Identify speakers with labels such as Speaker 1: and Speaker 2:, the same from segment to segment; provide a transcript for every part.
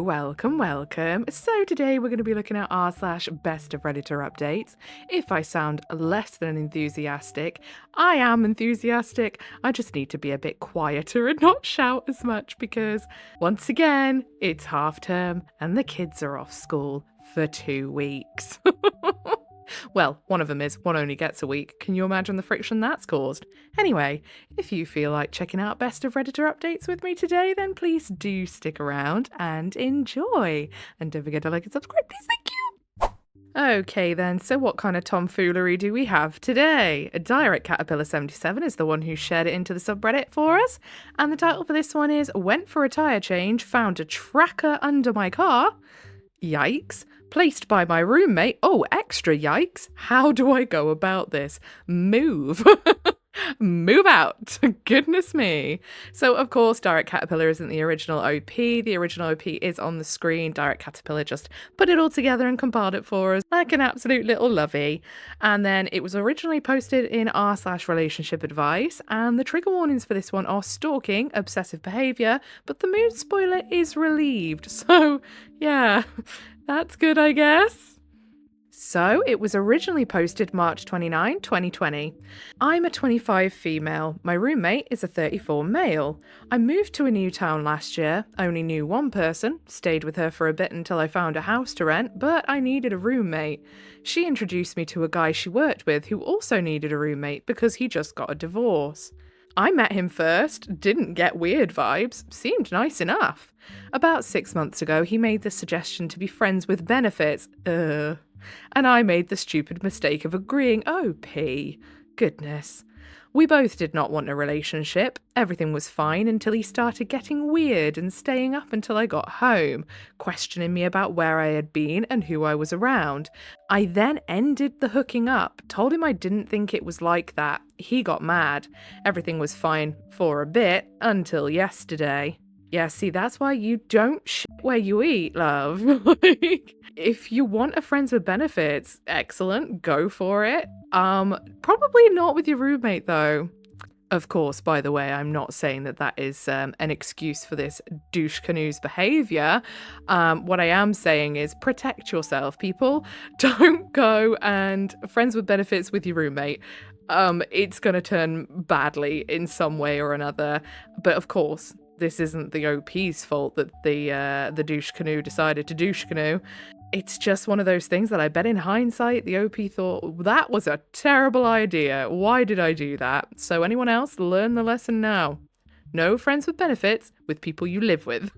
Speaker 1: welcome. So today we're going to be looking at r/BestofRedditorUpdates. If I sound less than enthusiastic, I am enthusiastic. I just need to be a bit quieter and not shout as much because, once again, it's half term and the kids are off school for 2 weeks. Well, one of them is, one only gets a week. Can you imagine the friction that's caused? Anyway, if you feel like checking out Best of Redditor Updates with me today, then please do stick around and enjoy. And don't forget to like and subscribe, please, thank you! Okay then, so what kind of tomfoolery do we have today? Direct Caterpillar 77 is the one who shared it into the subreddit for us, and the title for this one is Went for a Tyre Change, Found a Tracker Under My Car. Yikes. Placed by my roommate. Oh, extra yikes. How do I go about this? Move. Move out. Goodness me. So, of course, Direct Caterpillar isn't the original OP. The original OP is on the screen. Direct Caterpillar just put it all together and compiled it for us like an absolute little lovey. And then it was originally posted in r/relationship advice. And the trigger warnings for this one are stalking, obsessive behavior, but the mood spoiler is relieved. So, yeah, that's good, I guess. So, it was originally posted March 29, 2020. I'm a 25 female. My roommate is a 34 male. I moved to a new town last year, only knew one person, stayed with her for a bit until I found a house to rent, but I needed a roommate. She introduced me to a guy she worked with who also needed a roommate because he just got a divorce. I met him first, didn't get weird vibes, seemed nice enough. About 6 months ago, he made the suggestion to be friends with benefits. And I made the stupid mistake of agreeing. Oh, P. Goodness. We both did not want a relationship. Everything was fine until he started getting weird and staying up until I got home, questioning me about where I had been and who I was around. I then ended the hooking up, told him I didn't think it was like that. He got mad. Everything was fine for a bit until yesterday. Yeah, see, that's why you don't shit where you eat, love. Like, if you want a friends with benefits, excellent, go for it. Probably not with your roommate, though. Of course, by the way, I'm not saying that that is an excuse for this douche canoe's behaviour. What I am saying is protect yourself, people. Don't go and friends with benefits with your roommate. It's going to turn badly in some way or another. But of course, this isn't the OP's fault that the douche canoe decided to douche canoe. It's just one of those things that I bet in hindsight the OP thought, that was a terrible idea. Why did I do that? So anyone else, learn the lesson now. No friends with benefits with people you live with.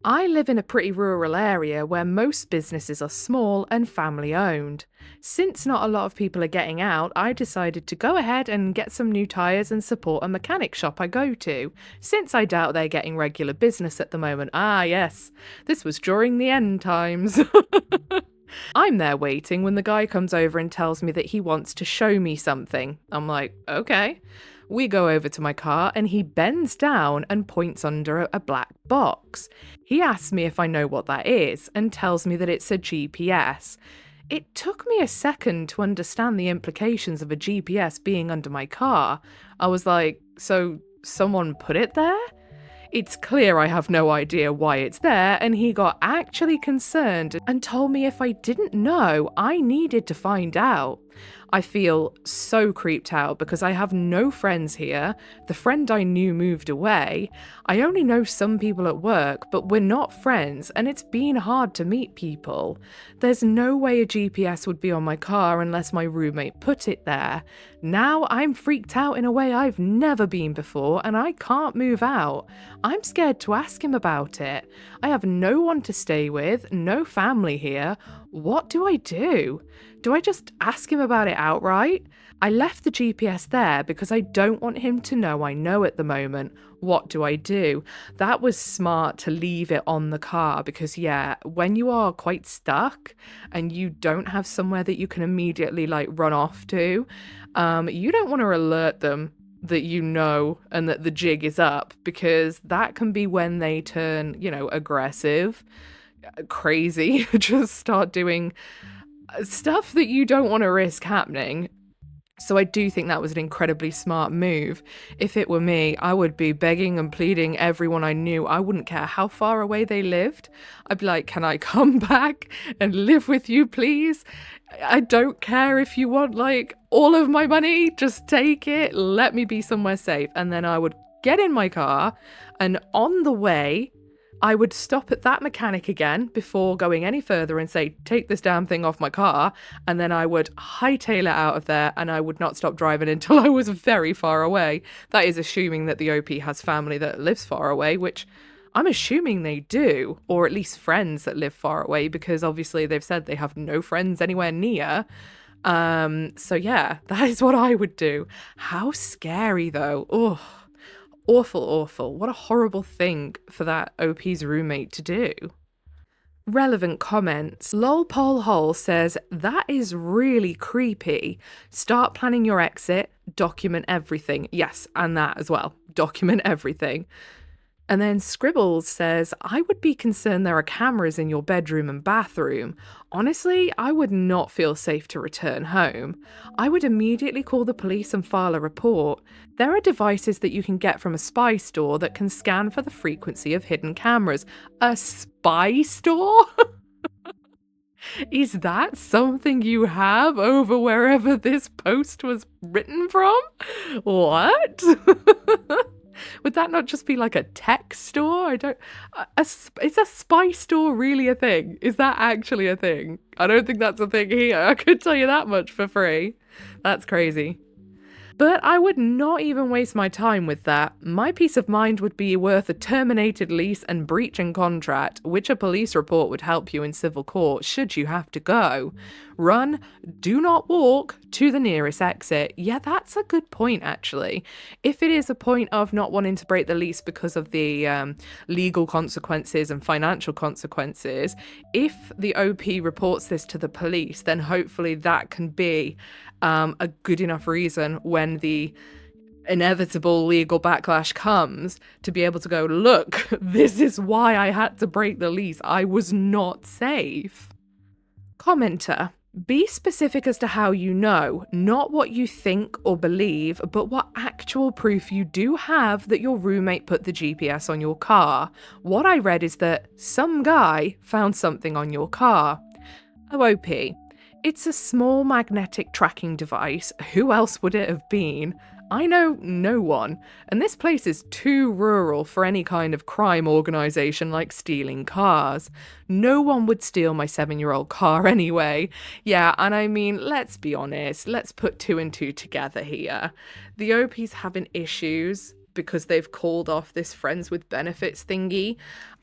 Speaker 1: I live in a pretty rural area where most businesses are small and family owned. Since not a lot of people are getting out, I decided to go ahead and get some new tyres and support a mechanic shop I go to, since I doubt they're getting regular business at the moment. Ah yes, this was during the end times. I'm there waiting when the guy comes over and tells me that he wants to show me something. I'm like, okay. We go over to my car and he bends down and points under a black box. He asks me if I know what that is and tells me that it's a GPS. It took me a second to understand the implications of a GPS being under my car. I was like, so someone put it there? It's clear I have no idea why it's there, and he got actually concerned and told me if I didn't know, I needed to find out. I feel so creeped out because I have no friends here. The friend I knew moved away. I only know some people at work, but we're not friends, and it's been hard to meet people. There's no way a GPS would be on my car unless my roommate put it there. Now I'm freaked out in a way I've never been before, and I can't move out. I'm scared to ask him about it. I have no one to stay with, no family here. What do I do? Do I just ask him about it outright? I left the GPS there because I don't want him to know I know at the moment. What do I do? That was smart to leave it on the car because, yeah, when you are quite stuck and you don't have somewhere that you can immediately run off to, you don't want to alert them that you know and that the jig is up, because that can be when they turn, aggressive, crazy, just start doing stuff that you don't want to risk happening. So I do think that was an incredibly smart move. If it were me, I would be begging and pleading everyone I knew. I wouldn't care how far away they lived. I'd be like, can I come back and live with you, please? I don't care if you want like all of my money, just take it. Let me be somewhere safe. And then I would get in my car, and on the way, I would stop at that mechanic again before going any further and say, take this damn thing off my car. And then I would hightail it out of there, and I would not stop driving until I was very far away. That is assuming that the OP has family that lives far away, which I'm assuming they do, or at least friends that live far away, because obviously they've said they have no friends anywhere near. So yeah, that is what I would do. How scary though. Oh. Awful, awful. What a horrible thing for that OP's roommate to do. Relevant comments. Lolpolhole says, that is really creepy. Start planning your exit. Document everything. Yes, and that as well. Document everything. And then Scribbles says, I would be concerned there are cameras in your bedroom and bathroom. Honestly, I would not feel safe to return home. I would immediately call the police and file a report. There are devices that you can get from a spy store that can scan for the frequency of hidden cameras. A spy store? Is that something you have over wherever this post was written from? What? Would that not just be like a tech store? I don't. Is a spy store really a thing? Is that actually a thing? I don't think that's a thing here. I could tell you that much for free. That's crazy. But I would not even waste my time with that. My peace of mind would be worth a terminated lease and breaching contract, which a police report would help you in civil court should you have to go. Run, do not walk to the nearest exit. Yeah, that's a good point, actually. If it is a point of not wanting to break the lease because of the legal consequences and financial consequences, if the OP reports this to the police, then hopefully that can be a good enough reason when the inevitable legal backlash comes to be able to go, look, this is why I had to break the lease. I was not safe. Commenter. Be specific as to how you know, not what you think or believe, but what actual proof you do have that your roommate put the GPS on your car. What I read is that some guy found something on your car. OOP. It's a small magnetic tracking device. Who else would it have been? I know no one, and this place is too rural for any kind of crime organisation like stealing cars. No one would steal my 7-year-old car anyway. Yeah, and I mean, let's be honest, let's put 2 and 2 together here. The OP's having issues because they've called off this friends with benefits thingy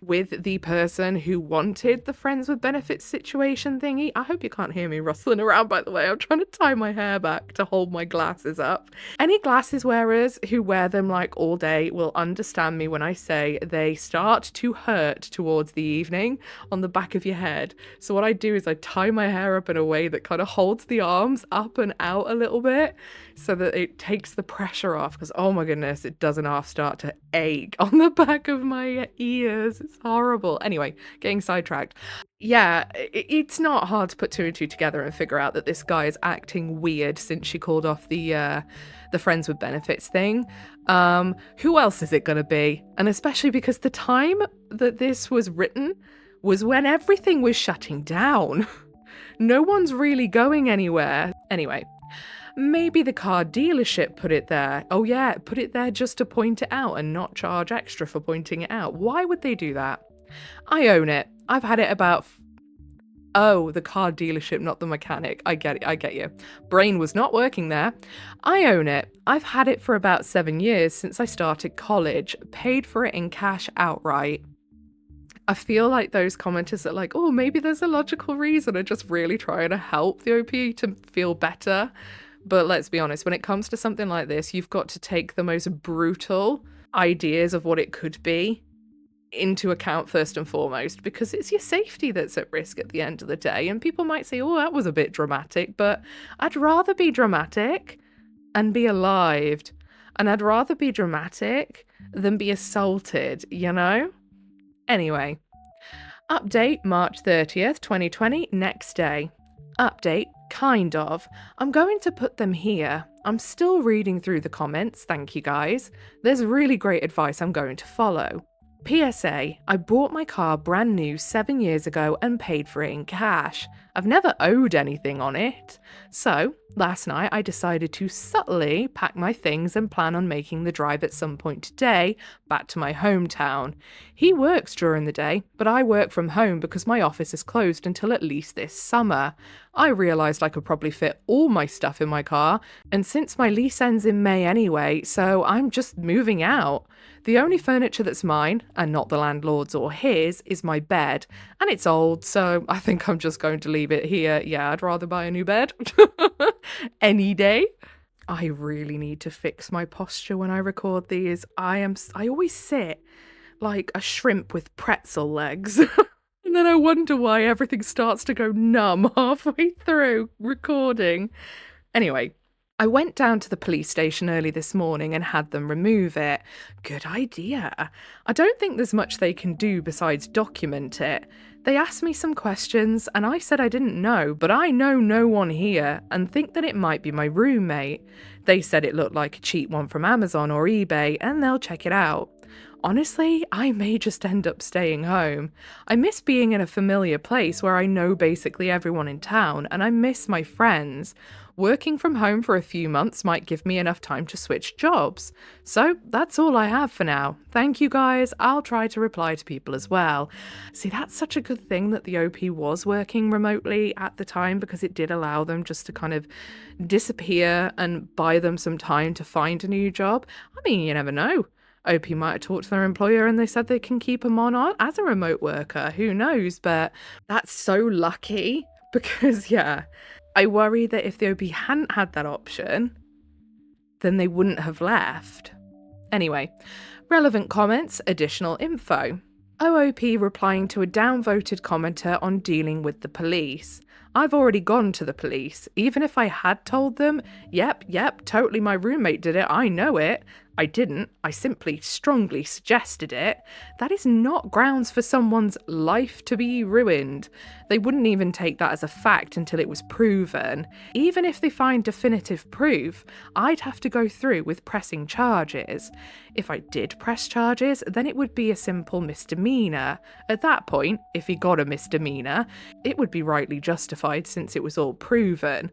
Speaker 1: with the person who wanted the friends with benefits situation thingy. I hope you can't hear me rustling around, by the way. I'm trying to tie my hair back to hold my glasses up. Any glasses wearers who wear them like all day will understand me when I say they start to hurt towards the evening on the back of your head. So what I do is I tie my hair up in a way that kind of holds the arms up and out a little bit so that it takes the pressure off, because oh my goodness, it doesn't half start to ache on the back of my ears. It's horrible. Anyway, getting sidetracked. Yeah, it's not hard to put 2 and 2 together and figure out that this guy is acting weird since she called off the friends with benefits thing. Who else is it going to be? And especially because the time that this was written was when everything was shutting down. No one's really going anywhere. Anyway, maybe the car dealership put it there. Oh yeah, put it there just to point it out and not charge extra for pointing it out. Why would they do that? I own it. I've had it about... Oh, the car dealership, not the mechanic. I get it, I get you. Brain was not working there. I own it. I've had it for about 7 years since I started college. Paid for it in cash outright. I feel like those commenters are like, oh, maybe there's a logical reason, are just really trying to help the OP to feel better. But let's be honest, when it comes to something like this, you've got to take the most brutal ideas of what it could be into account first and foremost, because it's your safety that's at risk at the end of the day. And people might say, oh, that was a bit dramatic, but I'd rather be dramatic and be alive. And I'd rather be dramatic than be assaulted, you know? Anyway, update March 30th, 2020, next day. Update, Kind of. I'm going to put them here. I'm still reading through the comments, thank you guys. There's really great advice I'm going to follow. PSA, I bought my car brand new 7 years ago and paid for it in cash. I've never owed anything on it. So, last night I decided to subtly pack my things and plan on making the drive at some point today back to my hometown. He works during the day, but I work from home because my office is closed until at least this summer. I realised I could probably fit all my stuff in my car, and since my lease ends in May anyway, so I'm just moving out. The only furniture that's mine, and not the landlord's or his, is my bed, and it's old, so I think I'm just going to leave it here. Yeah, I'd rather buy a new bed. Any day. I really need to fix my posture when I record these. I always sit like a shrimp with pretzel legs. And then I wonder why everything starts to go numb halfway through recording. Anyway, I went down to the police station early this morning and had them remove it. Good idea. I don't think there's much they can do besides document it. They asked me some questions and I said I didn't know, but I know no one here and think that it might be my roommate. They said it looked like a cheap one from Amazon or eBay and they'll check it out. Honestly, I may just end up staying home. I miss being in a familiar place where I know basically everyone in town, and I miss my friends. Working from home for a few months might give me enough time to switch jobs. So that's all I have for now. Thank you guys. I'll try to reply to people as well. See, that's such a good thing that the OP was working remotely at the time, because it did allow them just to kind of disappear and buy them some time to find a new job. I mean, you never know. OP might have talked to their employer and they said they can keep him on as a remote worker. Who knows? But that's so lucky because, yeah, I worry that if the OP hadn't had that option, then they wouldn't have left. Anyway, relevant comments, additional info. OOP replying to a downvoted commenter on dealing with the police. I've already gone to the police. Even if I had told them, yep, totally my roommate did it, I know it. I didn't. I simply strongly suggested it. That is not grounds for someone's life to be ruined. They wouldn't even take that as a fact until it was proven. Even if they find definitive proof, I'd have to go through with pressing charges. If I did press charges, then it would be a simple misdemeanor. At that point, if he got a misdemeanor, it would be rightly justified since it was all proven.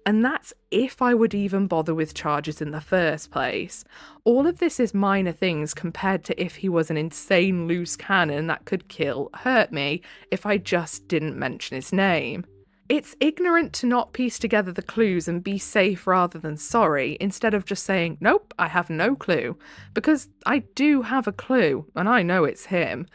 Speaker 1: And that's if I would even bother with charges in the first place. All of this is minor things compared to if he was an insane loose cannon that could kill, hurt me, if I just didn't mention his name. It's ignorant to not piece together the clues and be safe rather than sorry, instead of just saying, nope, I have no clue. Because I do have a clue, and I know it's him.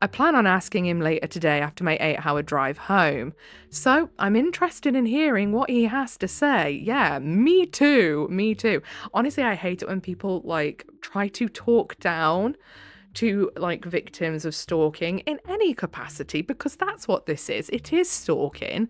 Speaker 1: I plan on asking him later today after my 8-hour drive home. So I'm interested in hearing what he has to say. Yeah, me too. Honestly, I hate it when people try to talk down to victims of stalking in any capacity, because that's what this is. It is stalking.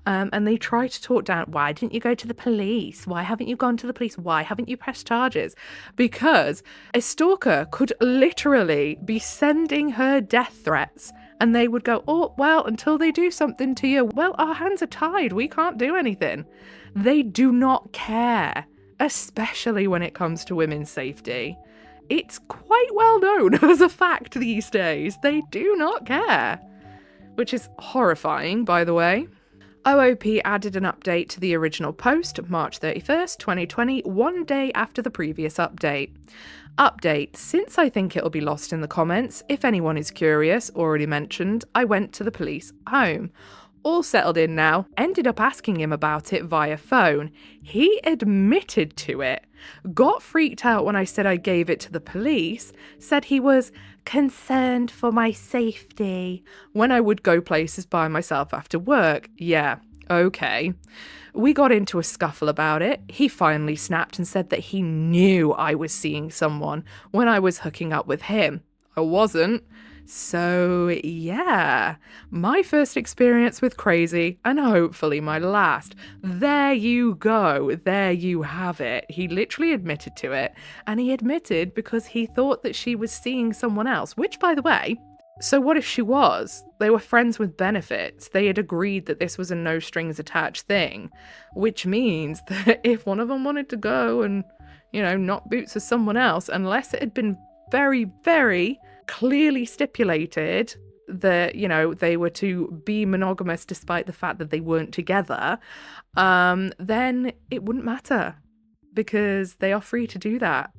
Speaker 1: And they try to talk down, why didn't you go to the police? Why haven't you gone to the police? Why haven't you pressed charges? Because a stalker could literally be sending her death threats and they would go, oh, well, until they do something to you, well, our hands are tied. We can't do anything. They do not care, especially when it comes to women's safety. It's quite well known as a fact these days. They do not care. Which is horrifying, by the way. OOP added an update to the original post, March 31st, 2020, one day after the previous update. Update, since I think it'll be lost in the comments, if anyone is curious, already mentioned, I went to the police home. All settled in now, ended up asking him about it via phone. He admitted to it. Got freaked out when I said I gave it to the police, said he was concerned for my safety when I would go places by myself after work. Yeah, okay. We got into a scuffle about it. He finally snapped and said that he knew I was seeing someone when I was hooking up with him. I wasn't. So, yeah, my first experience with crazy, and hopefully my last. There you go, there you have it. He literally admitted to it, and he admitted because he thought that she was seeing someone else, which, by the way, So what if she was? They were friends with benefits. They had agreed that this was a no strings attached thing, which means that if one of them wanted to go and, knock boots with someone else, unless it had been very, very clearly stipulated that, they were to be monogamous despite the fact that they weren't together, then it wouldn't matter because they are free to do that,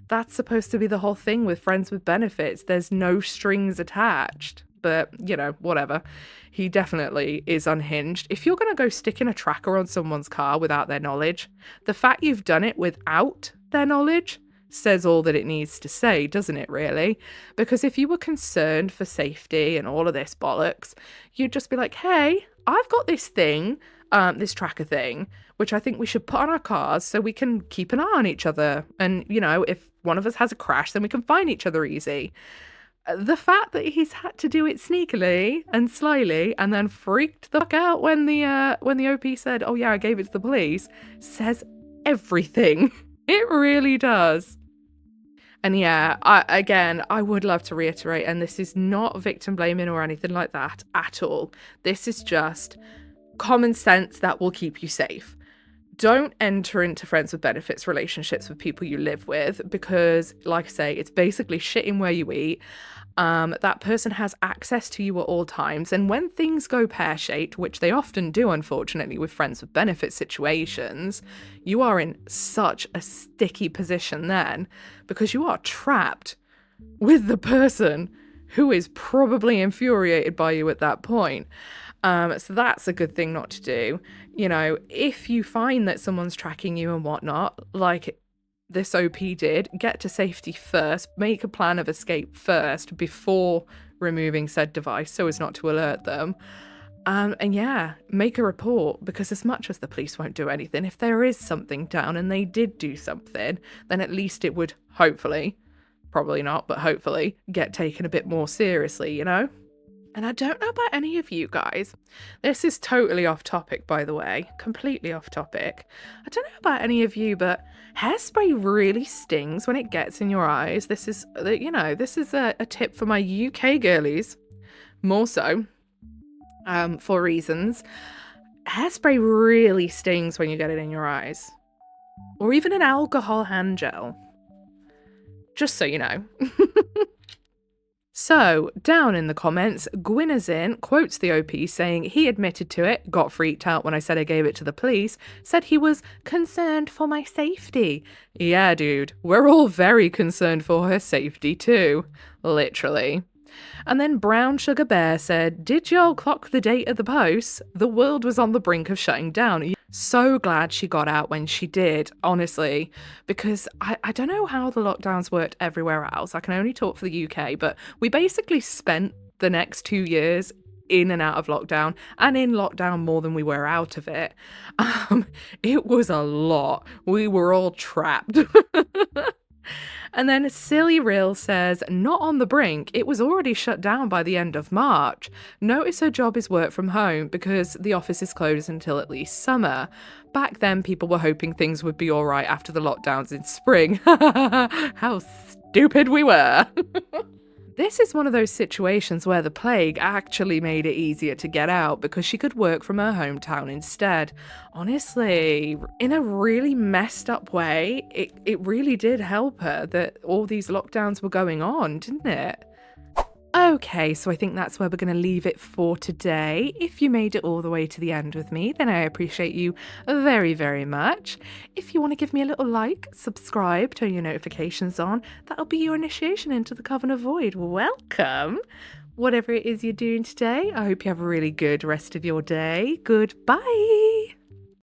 Speaker 1: That's supposed to be the whole thing with friends with benefits. There's no strings attached. But, whatever. He definitely is unhinged. If you're going to go sticking a tracker on someone's car without their knowledge, the fact you've done it without their knowledge says all that it needs to say, doesn't it, really? Because if you were concerned for safety and all of this bollocks, you'd just be like, hey, I've got this thing, this tracker thing, which I think we should put on our cars so we can keep an eye on each other. And, if one of us has a crash, then we can find each other easy. The fact that he's had to do it sneakily and slyly and then freaked the fuck out when the OP said, oh yeah, I gave it to the police, says everything. It really does. And yeah, I would love to reiterate, and this is not victim blaming or anything like that at all. This is just common sense that will keep you safe. Don't enter into friends with benefits relationships with people you live with because, like I say, it's basically shitting where you eat. That person has access to you at all times. And when things go pear-shaped, which they often do, unfortunately, with friends with benefits situations, you are in such a sticky position then because you are trapped with the person who is probably infuriated by you at that point. So that's a good thing not to do. If you find that someone's tracking you and whatnot, like this OP did, get to safety first, make a plan of escape first before removing said device so as not to alert them. And yeah, make a report, because as much as the police won't do anything, if there is something down and they did do something, then at least it would hopefully, probably not, but hopefully get taken a bit more seriously, And I don't know about any of you guys. This is totally off topic, by the way. Completely off topic. I don't know about any of you, but hairspray really stings when it gets in your eyes. This is, a tip for my UK girlies. More so, for reasons. Hairspray really stings when you get it in your eyes. Or even an alcohol hand gel. Just so you know. So, down in the comments, Gwynazin quotes the OP saying he admitted to it, got freaked out when I said I gave it to the police, said he was concerned for my safety. Yeah, dude, we're all very concerned for her safety too. Literally. And then Brown Sugar Bear said, did y'all clock the date of the post? The world was on the brink of shutting down. So glad she got out when she did, honestly, because I don't know how the lockdowns worked everywhere else. I can only talk for the UK, but we basically spent the next 2 years in and out of lockdown, and in lockdown more than we were out of it. It was a lot. We were all trapped. And then Silly Real says, not on the brink, it was already shut down by the end of March. Notice her job is work from home because the office is closed until at least summer. Back then, people were hoping things would be all right after the lockdowns in spring. How stupid we were. This is one of those situations where the plague actually made it easier to get out because she could work from her hometown instead. Honestly, in a really messed up way, it really did help her that all these lockdowns were going on, didn't it? Okay, so I think that's where we're going to leave it for today. If you made it all the way to the end with me, then I appreciate you very, very much. If you want to give me a little like, subscribe, turn your notifications on, that'll be your initiation into the Coven of Void. Welcome! Whatever it is you're doing today, I hope you have a really good rest of your day. Goodbye!